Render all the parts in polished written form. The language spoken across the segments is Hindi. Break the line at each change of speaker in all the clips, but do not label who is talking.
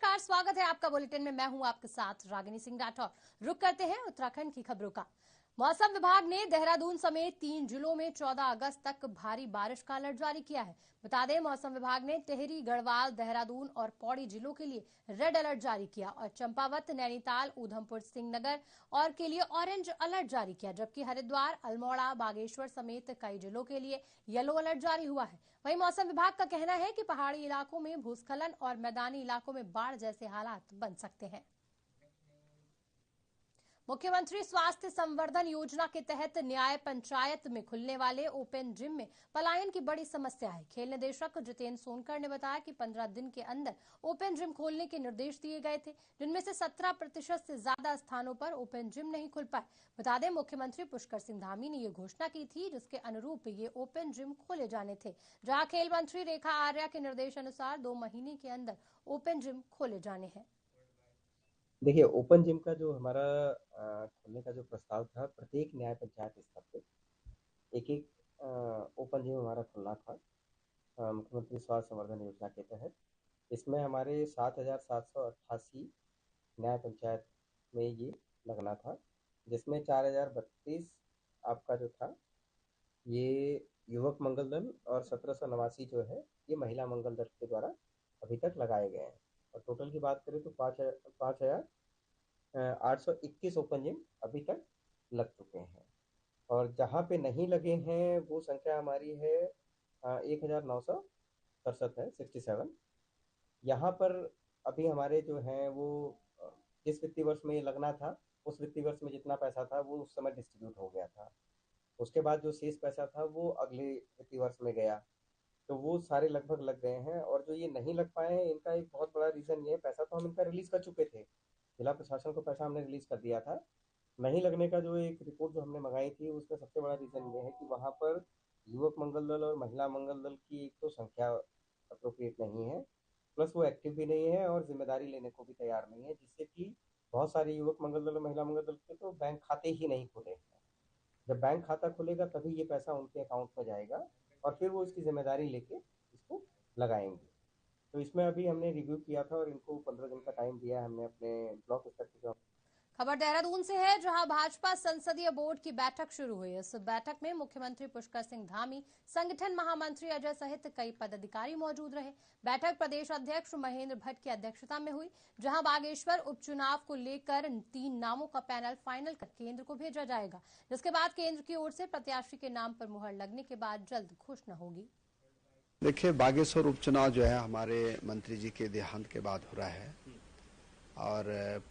नमस्कार, स्वागत है आपका बुलेटिन में। मैं हूं आपके साथ रागिनी सिंह राठौर। रुक करते हैं उत्तराखंड की खबरों का। मौसम विभाग ने देहरादून समेत 3 जिलों में 14 अगस्त तक भारी बारिश का अलर्ट जारी किया है। बता दें, मौसम विभाग ने टिहरी, गढ़वाल, देहरादून और पौड़ी जिलों के लिए रेड अलर्ट जारी किया और चंपावत, नैनीताल, ऊधमपुर, सिंहनगर और के लिए ऑरेंज अलर्ट जारी किया, जबकि हरिद्वार, अल्मोड़ा, बागेश्वर समेत कई जिलों के लिए येलो अलर्ट जारी हुआ है। वहीं मौसम विभाग का कहना है कि पहाड़ी इलाकों में भूस्खलन और मैदानी इलाकों में बाढ़ जैसे हालात बन सकते हैं। मुख्यमंत्री स्वास्थ्य संवर्धन योजना के तहत न्याय पंचायत में खुलने वाले ओपन जिम में पलायन की बड़ी समस्या है। खेल निदेशक जितेंद्र सोनकर ने बताया कि 15 दिन के अंदर ओपन जिम खोलने के निर्देश दिए गए थे, जिनमें से 17% से ज्यादा स्थानों पर ओपन जिम नहीं खुल पाए। बता दें, मुख्यमंत्री पुष्कर सिंह धामी ने ये घोषणा की थी, जिसके अनुरूप ये ओपन जिम खोले जाने थे, जहाँ खेल मंत्री रेखा आर्या के निर्देशानुसार 2 महीने के अंदर ओपन जिम खोले जाने हैं।
देखिए, ओपन जिम का जो हमारा खोलने का जो प्रस्ताव था, प्रत्येक न्याय पंचायत स्तर पे एक ओपन जिम हमारा खुलना था मुख्यमंत्री स्वास्थ्य संवर्धन योजना के तहत। इसमें हमारे 7,788 न्याय पंचायत में ये लगना था, जिसमें 4,032 आपका जो था ये युवक मंगल दल और 1789 जो है ये महिला मंगल दल के द्वारा अभी तक लगाए गए हैं। और टोटल की बात करें तो 5,821 ओपन जिम अभी तक लग चुके हैं। और जहाँ पे नहीं लगे हैं वो संख्या हमारी है 1,967 है, 67। यहाँ पर अभी हमारे जो हैं वो जिस वित्तीय वर्ष में ये लगना था, उस वित्तीय वर्ष में जितना पैसा था वो उस समय डिस्ट्रीब्यूट हो गया था। उसके बाद जो शेष पैसा था वो अगले वित्तीय वर्ष में गया, तो वो सारे लगभग लग गए हैं। और जो ये नहीं लग पाए हैं, इनका एक बहुत बड़ा रीज़न ये है, पैसा तो हम इनका रिलीज़ कर चुके थे, जिला प्रशासन को पैसा हमने रिलीज़ कर दिया था। नहीं लगने का जो एक रिपोर्ट जो हमने मंगाई थी, उसका सबसे बड़ा रीज़न ये है कि वहाँ पर युवक मंगल दल और महिला मंगल दल की एक तो संख्या अप्रोप्रिएट नहीं है, प्लस वो एक्टिव भी नहीं है और जिम्मेदारी लेने को भी तैयार नहीं है, जिससे कि बहुत सारे युवक मंगल दल और महिला मंगल दल के तो बैंक खाते ही नहीं खुले हैं। जब बैंक खाता खुलेगा तभी ये पैसा उनके अकाउंट में जाएगा और फिर वो इसकी जिम्मेदारी लेके इसको लगाएंगे। तो इसमें अभी हमने रिव्यू किया था और इनको 15 दिन का टाइम दिया है हमने अपने ब्लॉक स्तर के जो।
खबर देहरादून से है, जहां भाजपा संसदीय बोर्ड की बैठक शुरू हुई। इस बैठक में मुख्यमंत्री पुष्कर सिंह धामी, संगठन महामंत्री अजय सहित कई पदाधिकारी मौजूद रहे। बैठक प्रदेश अध्यक्ष महेंद्र भट्ट की अध्यक्षता में हुई, जहां बागेश्वर उपचुनाव को लेकर 3 नामों का पैनल फाइनल कर केंद्र को भेजा जाएगा, जिसके बाद केंद्र की ओर से प्रत्याशी के नाम पर मुहर लगने के बाद जल्द घोषणा होगी।
देखिए, बागेश्वर उपचुनाव जो है हमारे मंत्री जी के देहांत के बाद हो रहा है और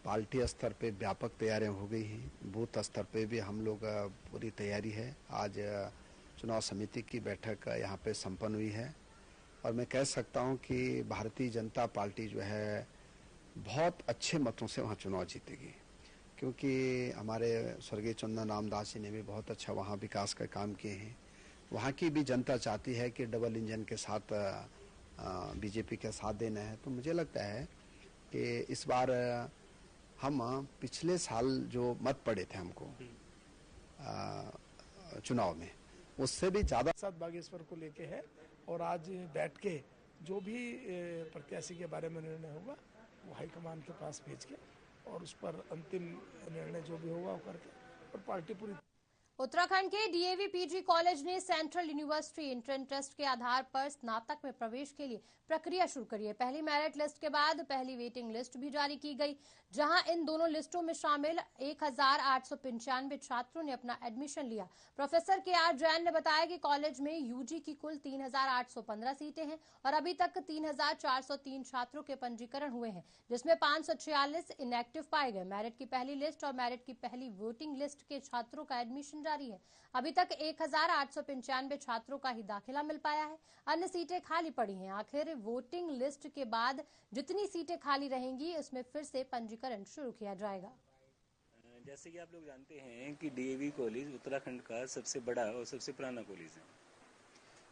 पार्टी स्तर पे व्यापक तैयारियां हो गई हैं। बूथ स्तर पे भी हम लोग पूरी तैयारी है। आज चुनाव समिति की बैठक यहाँ पे संपन्न हुई है और मैं कह सकता हूँ कि भारतीय जनता पार्टी जो है बहुत अच्छे मतों से वहाँ चुनाव जीतेगी, क्योंकि हमारे स्वर्गीय चंदन रामदास जी ने भी बहुत अच्छा वहाँ विकास का काम किए हैं। वहाँ की भी जनता चाहती है कि डबल इंजन के साथ बीजेपी के साथ देना है। तो मुझे लगता है कि इस बार हम पिछले साल जो मत पड़े थे हमको चुनाव में, उससे भी ज्यादा
साथ बागेश्वर को लेके है। और आज बैठ के जो भी प्रत्याशी के बारे में निर्णय होगा वो हाईकमान के पास भेज के और उस पर अंतिम निर्णय जो भी होगा वो करके और पार्टी पूरी।
उत्तराखंड के डीएवी पीजी कॉलेज ने सेंट्रल यूनिवर्सिटी एंट्रेंस टेस्ट के आधार पर स्नातक में प्रवेश के लिए प्रक्रिया शुरू करी है। पहली मेरिट लिस्ट के बाद पहली वेटिंग लिस्ट भी जारी की गई, जहां इन दोनों लिस्टों में शामिल 1,895 छात्रों ने अपना एडमिशन लिया। Professor KR. जैन ने बताया कि कॉलेज में यूजी की कुल 3,815 सीटें हैं और अभी तक 3,403 छात्रों के पंजीकरण हुए हैं, जिसमें 546 इनएक्टिव पाए गए। मेरिट की पहली लिस्ट और मेरिट की पहली वोटिंग लिस्ट के छात्रों का एडमिशन जारी है। अभी तक 1,895 छात्रों का ही दाखिला मिल पाया है, अन्य सीटें खाली पड़ी हैं। आखिर वोटिंग लिस्ट के बाद जितनी सीटें खाली रहेंगी, उसमें फिर से पंजीकरण शुरू किया जाएगा।
जैसे कि आप लोग जानते हैं कि डीएवी कॉलेज उत्तराखंड का सबसे बड़ा और सबसे पुराना कॉलेज है,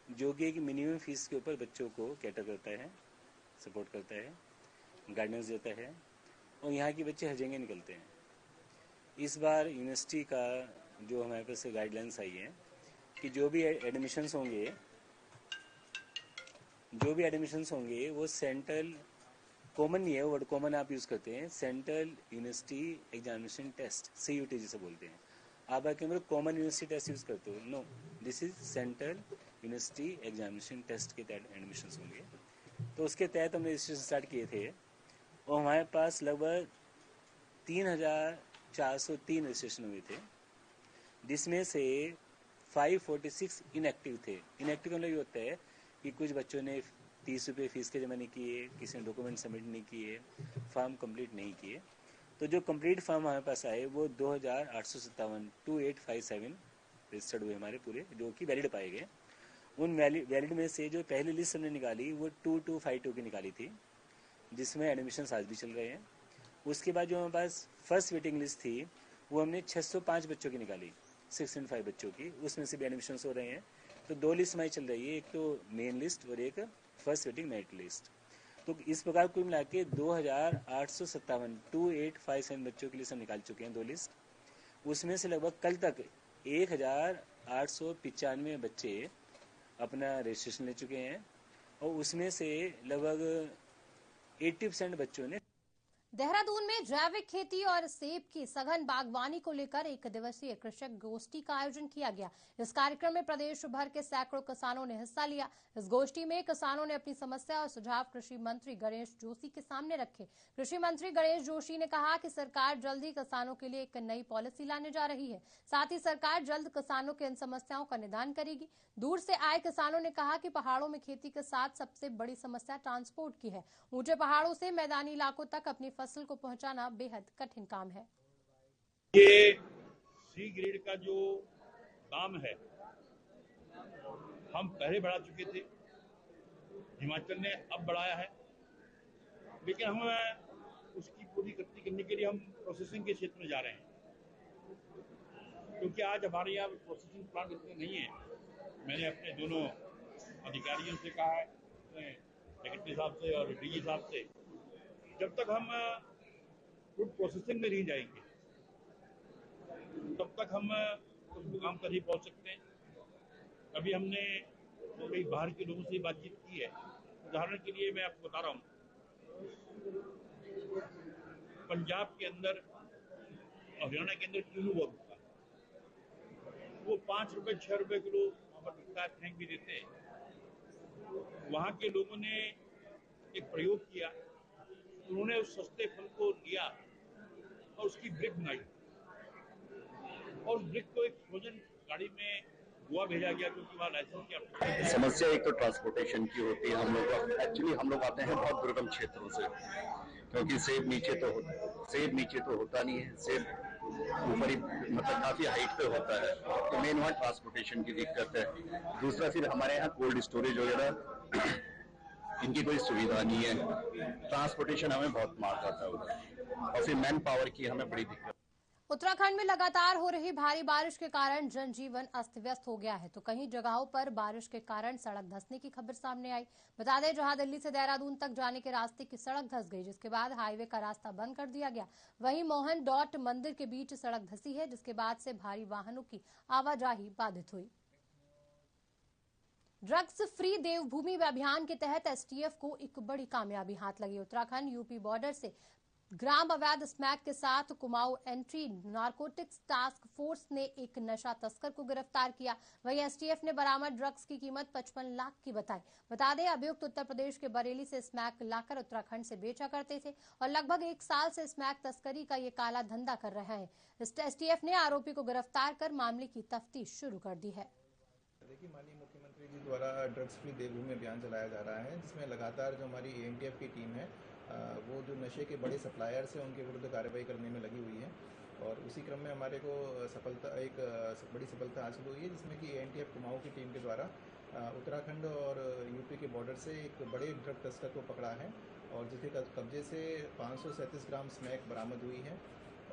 जो कि एक मिनिमम फीस के ऊपर बच्चों को कैटर करता है, सपोर्ट करता है, गाइडेंस देता है और यहाँ के बच्चे हर जगह निकलते हैं। इस बार यूनिवर्सिटी का जो हमारे पास गाइडलाइंस आई है कि जो भी एडमिशन्स होंगे वो सेंट्रल कॉमन नहीं है, वर्ड कॉमन आप यूज़ करते हैं, central university examination test, CUT जिसे बोलते हैं। आप आके मेरे कॉमन यूनिवर्सिटी टेस्ट यूज़ करते हो, no, this is central university examination test के तहत एडमिशन होंगे। तो उसके तहत हमने रजिस्ट्रेशन स्टार्ट किए थे और हमारे पास लगभग 3,403 रजिस्ट्रेशन हुए थे, जिसमें से 546 इनएक्टिव थे। इनएक्टिव का मतलब ये होता है कि कुछ बच्चों ने 30 रुपये फीस के जमा नहीं किए, किसी ने डॉक्यूमेंट सबमिट नहीं किए, फॉर्म कंप्लीट नहीं किए। तो जो कंप्लीट फॉर्म हमारे पास आए वो 2,857 2857 रजिस्टर्ड हुए हमारे पूरे, जो कि वैलिड पाए गए। उन वैलिड में से जो पहली लिस्ट हमने निकाली वो 2252 की निकाली थी, जिसमें एडमिशन आज भी चल रहे हैं। उसके बाद जो हमारे पास फर्स्ट वेटिंग लिस्ट थी वो हमने 605 बच्चों की निकाली, 605 बच्चों की, उसमें से भी एडमिशन हो रहे हैं। तो 2 लिस्ट हमारी चल रही है, एक तो मेन लिस्ट और एक फर्स्ट वेटिंग मेरिट लिस्ट। तो इस प्रकार कुल मिला के 2,857 2857 बच्चों की लिस्ट हम निकाल चुके हैं, 2 लिस्ट। उसमें से लगभग कल तक 1,895 बच्चे अपना रजिस्ट्रेशन ले चुके हैं और उसमें से लगभग 80% बच्चों ने।
देहरादून में जैविक खेती और सेब की सघन बागवानी को लेकर 1 दिवसीय कृषक गोष्ठी का आयोजन किया गया। इस कार्यक्रम में प्रदेश भर के सैकड़ों किसानों ने हिस्सा लिया। इस गोष्ठी में किसानों ने अपनी समस्या और सुझाव कृषि मंत्री गणेश जोशी के सामने रखे। कृषि मंत्री गणेश जोशी ने कहा कि सरकार जल्द ही किसानों के लिए एक नई पॉलिसी लाने जा रही है। साथ ही सरकार जल्द किसानों के इन समस्याओं का निदान करेगी। दूर से आए किसानों ने कहा कि पहाड़ों में खेती के साथ सबसे बड़ी समस्या ट्रांसपोर्ट की है। ऊंचे पहाड़ों से मैदानी इलाकों तक अपनी फसल को पहुंचाना बेहद कठिन काम है।
ये सी ग्रेड का जो दाम है हम पहले बढ़ा चुके थे, हिमाचल ने अब बढ़ाया है, लेकिन हम उसकी पूरी गति करने के लिए हम प्रोसेसिंग के क्षेत्र में जा रहे हैं, क्योंकि आज हमारे यहाँ प्रोसेसिंग प्लांट इतने नहीं है। मैंने अपने दोनों अधिकारियों से कहा है, सेक्रेटरी साहब से और डीजी साहब से, जब तक हम फूड प्रोसेसिंग में नहीं जाएंगे तब तक हम उस मुकाम पर नहीं पहुंच सकते हैं। अभी हमने कई बाहर के लोगों से बातचीत की है। उदाहरण के लिए मैं आपको बता रहा हूँ, पंजाब के अंदर और हरियाणा के अंदर किलो बहुत होता है, वो 5 रुपए 6 रुपए किलो फेंक भी देते हैं। वहाँ के लोगों ने एक प्रयोग किया, उन्होंने उस सस्ते फल को लिया और उसकी ब्रिक बनाई और उस ब्रिक को एक फ्रोजन गाड़ी में गोवा भेजा गया, क्योंकि वहाँ लाइसेंस की
समस्या एक तो ट्रांसपोर्टेशन की होती है। हम लोग आते हैं बहुत दुर्गम क्षेत्रों से, क्योंकि सेब नीचे तो होता नहीं है, सेब ऊपर ही मतलब काफी हाइट पे होता है, तो मेन वहाँ ट्रांसपोर्टेशन की दिक्कत है। दूसरा फिर हमारे यहाँ कोल्ड स्टोरेज वगैरह इनकी कोई सुविधा नहीं है, ट्रांसपोर्टेशन हमें बहुत मार जाता है उधर, और फिर मैन पावर की हमें बड़ी दिक्कत।
उत्तराखंड में लगातार हो रही भारी बारिश के कारण जनजीवन अस्त व्यस्त हो गया है, तो कहीं जगहों पर बारिश के कारण सड़क धंसने की खबर सामने आई। बता दें, जहां दिल्ली से देहरादून तक जाने के रास्ते की सड़क धंस गई, जिसके बाद हाईवे का रास्ता बंद कर दिया गया। वहीं मोहन डॉट मंदिर के बीच सड़क धंसी है, जिसके बाद से भारी वाहनों की आवाजाही बाधित हुई। ड्रग्स फ्री देवभूमि अभियान के तहत एसटीएफ को एक बड़ी कामयाबी हाथ लगी। उत्तराखंड यूपी बॉर्डर से ग्राम अवैध स्मैक के साथ Kumaon entry narcotics task force ने एक नशा तस्कर को गिरफ्तार किया। वहीं एसटीएफ ने बरामद ड्रग्स की कीमत 55 लाख की बताई। बता दें, अभियुक्त उत्तर प्रदेश के बरेली से स्मैक लाकर उत्तराखंड से बेचा करते थे और लगभग 1 साल से स्मैक तस्करी का ये काला धंधा कर रहे हैं। एसटीएफ ने आरोपी को गिरफ्तार कर मामले की तफ्तीश शुरू कर दी है।
देखिए, माननीय मुख्यमंत्री जी द्वारा ड्रग्स फ्री देवभूमि अभियान चलाया जा रहा है, जिसमें लगातार जो हमारी एएनटीएफ की टीम है वो जो नशे के बड़े सप्लायर्स हैं उनके विरुद्ध कार्रवाई करने में लगी हुई है। और उसी क्रम में हमारे को एक बड़ी सफलता हासिल हुई है, जिसमें कि एएनटीएफ कुमाऊं की टीम के द्वारा उत्तराखंड और यूपी के बॉर्डर से एक बड़े ड्रग तस्कर को पकड़ा है और जिसके कब्जे से 537 ग्राम स्मैक बरामद हुई है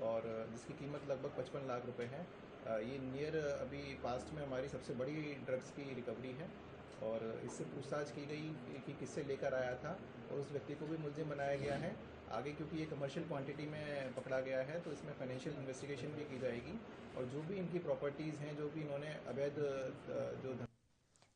और जिसकी कीमत लगभग 55 लाख रुपए है। ये नियर अभी पास्ट में हमारी सबसे बड़ी ड्रग्स की रिकवरी है और इससे पूछताछ की गई कि किससे लेकर आया था और उस व्यक्ति को भी मुलजिम बनाया गया है। आगे क्योंकि ये कमर्शियल क्वांटिटी में पकड़ा गया है तो इसमें फाइनेंशियल इन्वेस्टिगेशन भी की जाएगी और जो भी इनकी प्रॉपर्टीज़ हैं, जो भी इन्होंने अवैध जो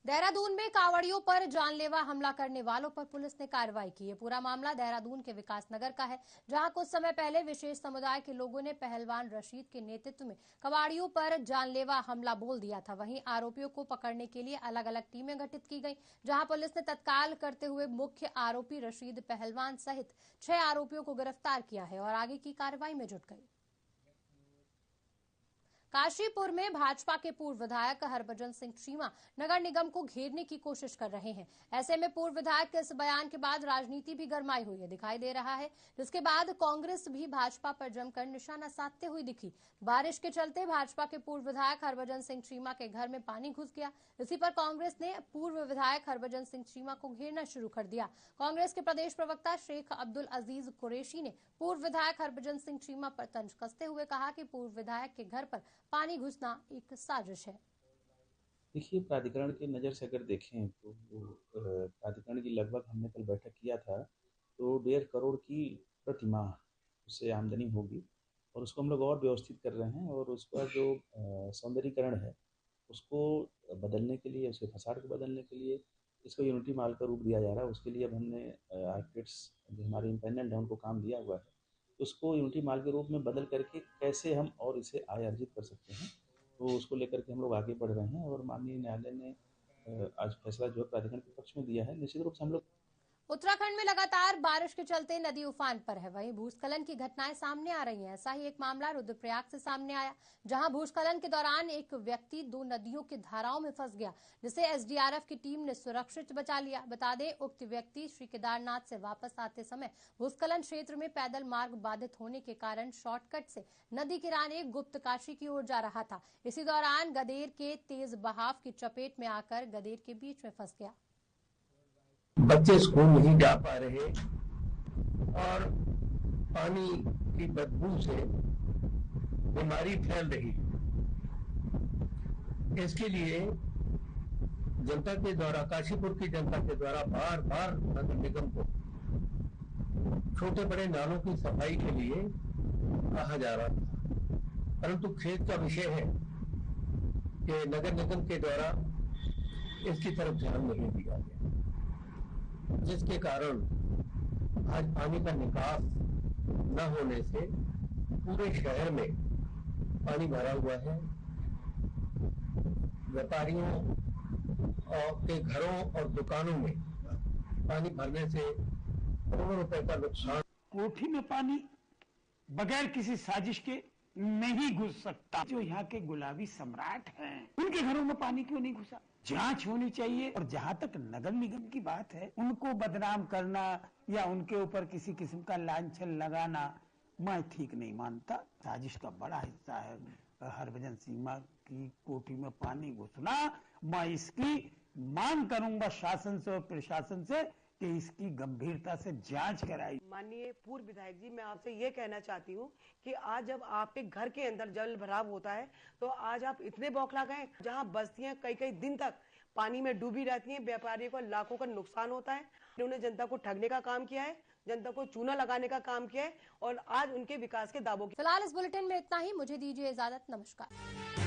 देहरादून में कांवड़ियों पर जानलेवा हमला करने वालों पर पुलिस ने कार्रवाई की है। पूरा मामला देहरादून के विकास नगर का है, जहां कुछ समय पहले विशेष समुदाय के लोगों ने पहलवान रशीद के नेतृत्व में कांवड़ियों पर जानलेवा हमला बोल दिया था। वहीं आरोपियों को पकड़ने के लिए अलग अलग टीमें गठित की गई, जहां पुलिस ने तत्काल करते हुए मुख्य आरोपी रशीद पहलवान सहित 6 आरोपियों को गिरफ्तार किया है और आगे की कार्रवाई में जुट गई। काशीपुर में भाजपा के पूर्व विधायक हरभजन सिंह चीमा नगर निगम को घेरने की कोशिश कर रहे हैं। ऐसे में पूर्व विधायक के इस बयान के बाद राजनीति भी गरमाई हुई है दिखाई दे रहा है, जिसके बाद कांग्रेस भी भाजपा पर जमकर निशाना साधते हुए दिखी। बारिश के चलते भाजपा के पूर्व विधायक हरभजन सिंह चीमा के घर में पानी घुस गया। इसी पर कांग्रेस ने पूर्व विधायक हरभजन सिंह चीमा को घेरना शुरू कर दिया। कांग्रेस के प्रदेश प्रवक्ता शेख अब्दुल अजीज कुरैशी ने पूर्व विधायक हरभजन सिंह चीमा पर तंज कसते हुए कहा कि पूर्व विधायक के घर पर पानी घुसना एक साजिश है।
देखिए, प्राधिकरण की नज़र से अगर देखें तो प्राधिकरण की लगभग हमने कल बैठक किया था, तो 1.5 करोड़ की प्रति माह उससे आमदनी होगी और उसको हम लोग और व्यवस्थित कर रहे हैं और उसका जो सौंदर्यीकरण है उसको बदलने के लिए, उसके फसाड को बदलने के लिए इसको यूनिटी मॉल का रूप दिया जा रहा है। उसके लिए अब हमने आर्किटेक्ट्स जो हमारे इंडिपेंडेंट हैं उनको काम दिया हुआ है, उसको यूनिटी मॉल के रूप में बदल करके कैसे हम और इसे आय अर्जित कर सकते हैं, तो उसको लेकर के हम लोग आगे बढ़ रहे हैं और माननीय न्यायालय ने आज फैसला जो है प्राधिकरण के पक्ष में दिया है। निश्चित रूप से हम लोग
उत्तराखंड में लगातार बारिश के चलते नदी उफान पर है, वहीं भूस्खलन की घटनाएं सामने आ रही हैं। ऐसा ही एक मामला रुद्रप्रयाग से सामने आया, जहां भूस्खलन के दौरान एक व्यक्ति 2 नदियों की धाराओं में फंस गया, जिसे एसडीआरएफ की टीम ने सुरक्षित बचा लिया। बता दें, उक्त व्यक्ति श्री केदारनाथ से वापस आते समय भूस्खलन क्षेत्र में पैदल मार्ग बाधित होने के कारण शॉर्टकट से नदी किनारे गुप्त काशी की ओर जा रहा था। इसी दौरान गदेर के तेज बहाव की चपेट में आकर गदेर के बीच में फंस गया।
बच्चे स्कूल नहीं जा पा रहे और पानी की बदबू से बीमारी फैल रही है। इसके लिए जनता के द्वारा, काशीपुर की जनता के द्वारा बार बार नगर निगम को छोटे बड़े नालों की सफाई के लिए कहा जा रहा था, परंतु खेद का विषय है कि नगर निगम के द्वारा इसकी तरफ ध्यान नहीं दिया गया, जिसके कारण आज पानी का निकास न होने से पूरे शहर में पानी भरा हुआ है। व्यापारियों के घरों और दुकानों में पानी भरने से करोड़ों रुपए का नुकसान।
कोठी में पानी बगैर किसी साजिश के नहीं घुस सकता। जो यहाँ के गुलाबी सम्राट हैं, उनके घरों में पानी क्यों नहीं घुसा? जांच होनी चाहिए। और जहां तक नगर निगम की बात है, उनको बदनाम करना या उनके ऊपर किसी किस्म का लांछन लगाना मैं ठीक नहीं मानता। साजिश का बड़ा हिस्सा है हरभजन सिंह की कोठी में पानी घुसना। मैं इसकी मांग करूंगा शासन से और प्रशासन से कि इसकी गंभीरता से जांच कराई।
माननीय पूर्व विधायक जी, मैं आपसे ये कहना चाहती हूँ कि आज जब आपके घर के अंदर जल भराव होता है तो आज आप इतने बौखला गए। जहाँ बस्तियां कई दिन तक पानी में डूबी रहती हैं, व्यापारियों को लाखों का नुकसान होता है। उन्होंने जनता को ठगने का काम किया है, जनता को चूना लगाने का काम किया है और आज उनके विकास के दावों।
फिलहाल इस बुलेटिन में इतना ही। मुझे दीजिए इजाजत। नमस्कार।